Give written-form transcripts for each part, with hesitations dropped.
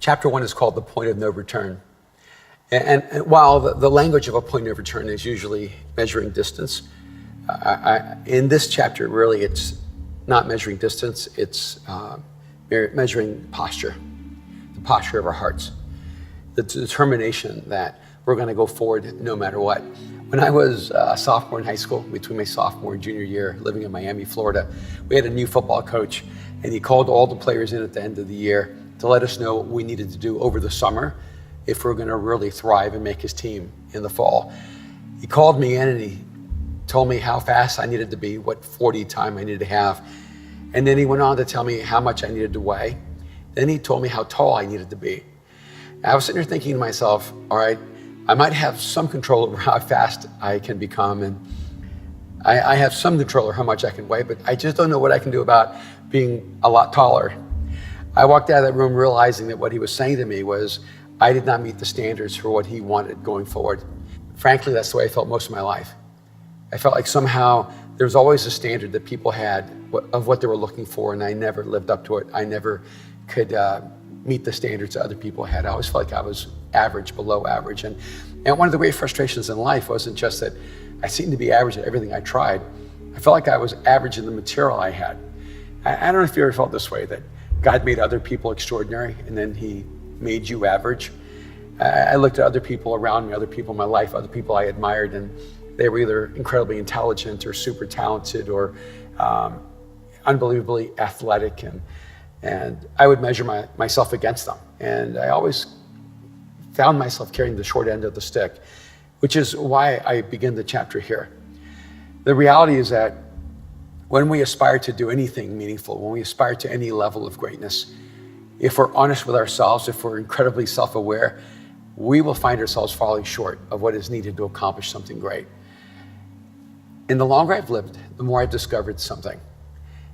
Chapter 1 is called The Point of No Return. And while the language of a point of return is usually measuring distance, in this chapter, really, it's not measuring distance, it's measuring posture, the posture of our hearts, the determination that we're going to go forward no matter what. When I was a sophomore in high school, between my sophomore and junior year, living in Miami, Florida, we had a new football coach, and he called all the players in at the end of the year to let us know what we needed to do over the summer if we're going to really thrive and make his team in the fall. He called me in and he told me how fast I needed to be, what 40 time I needed to have. And then he went on to tell me how much I needed to weigh. Then he told me how tall I needed to be. I was sitting there thinking to myself, all right, I might have some control over how fast I can become, and I have some control over how much I can weigh, but I just don't know what I can do about being a lot taller. I walked out of that room realizing that what he was saying to me was I did not meet the standards for what he wanted going forward. Frankly, that's the way I felt most of my life. I felt like somehow there was always a standard that people had of what they were looking for, and I never lived up to it. I never could meet the standards that other people had. I always felt like I was average, below average. And one of the great frustrations in life wasn't just that I seemed to be average at everything I tried. I felt like I was average in the material I had. I don't know if you ever felt this way, that God made other people extraordinary and then he made you average. I looked at other people around me, other people in my life, other people I admired, and they were either incredibly intelligent or super talented or unbelievably athletic, and I would measure myself against them. And I always found myself carrying the short end of the stick, which is why I begin the chapter here. The reality is that when we aspire to do anything meaningful, when we aspire to any level of greatness, if we're honest with ourselves, if we're incredibly self-aware, we will find ourselves falling short of what is needed to accomplish something great. And the longer I've lived, the more I've discovered something.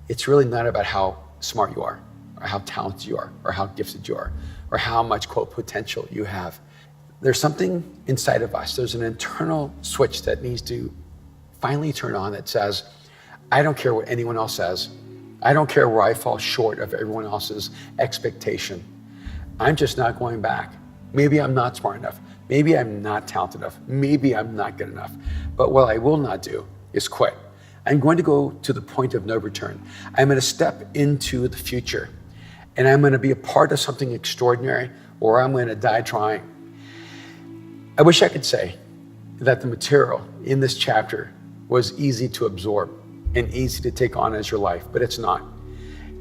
It's really not about how smart you are, or how talented you are, or how gifted you are, or how much, quote, potential you have. There's something inside of us. There's an internal switch that needs to finally turn on that says, I don't care what anyone else says. I don't care where I fall short of everyone else's expectation. I'm just not going back. Maybe I'm not smart enough. Maybe I'm not talented enough. Maybe I'm not good enough. But what I will not do is quit. I'm going to go to the point of no return. I'm going to step into the future, and I'm going to be a part of something extraordinary, or I'm going to die trying. I wish I could say that the material in this chapter was easy to absorb and easy to take on as your life, but it's not.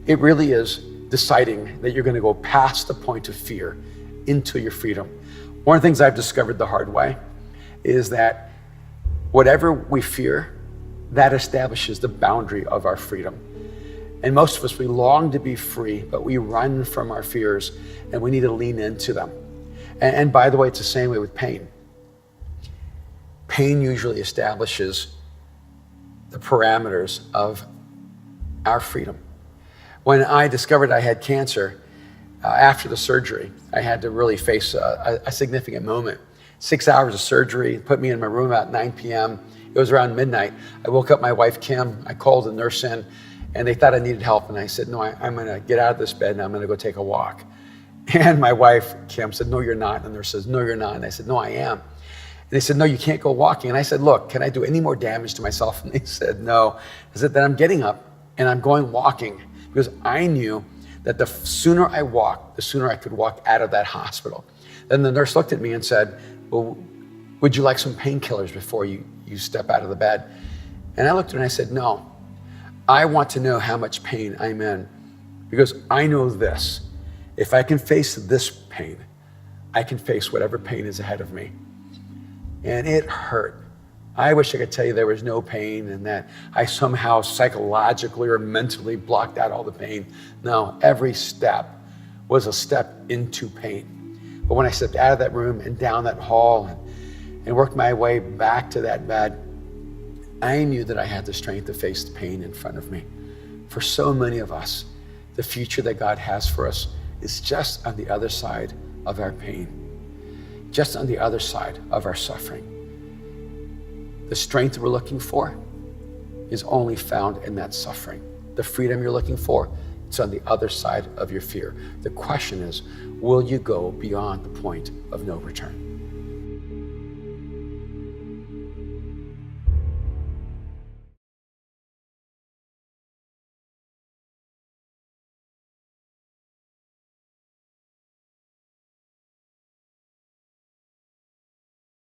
It really is deciding that you're going to go past the point of fear into your freedom. One of the things I've discovered the hard way is that whatever we fear, that establishes the boundary of our freedom. And most of us, we long to be free, but we run from our fears, and we need to lean into them. And by the way, it's the same way with pain. Pain usually establishes the parameters of our freedom. When I discovered I had cancer, after the surgery, I had to really face a significant moment. 6 hours of surgery, put me in my room at 9 p.m. It was around midnight. I woke up my wife, Kim. I called the nurse in, and they thought I needed help. And I said, no, I'm going to get out of this bed, and I'm going to go take a walk. And my wife, Kim, said, no, you're not. And the nurse says, no, you're not. And I said, no, I am. And they said, no, you can't go walking. And I said, look, can I do any more damage to myself? And they said, no. I said, then I'm getting up and I'm going walking, because I knew that the sooner I walked, the sooner I could walk out of that hospital. Then the nurse looked at me and said, well, would you like some painkillers before you step out of the bed? And I looked at her and I said, no, I want to know how much pain I'm in, because I know this. If I can face this pain, I can face whatever pain is ahead of me. And it hurt. I wish I could tell you there was no pain and that I somehow psychologically or mentally blocked out all the pain. No, every step was a step into pain. But when I stepped out of that room and down that hall and worked my way back to that bed, I knew that I had the strength to face the pain in front of me. For so many of us, the future that God has for us is just on the other side of our pain. Just on the other side of our suffering. The strength we're looking for is only found in that suffering. The freedom you're looking for It's on the other side of your fear. The question is, will you go beyond the point of no return?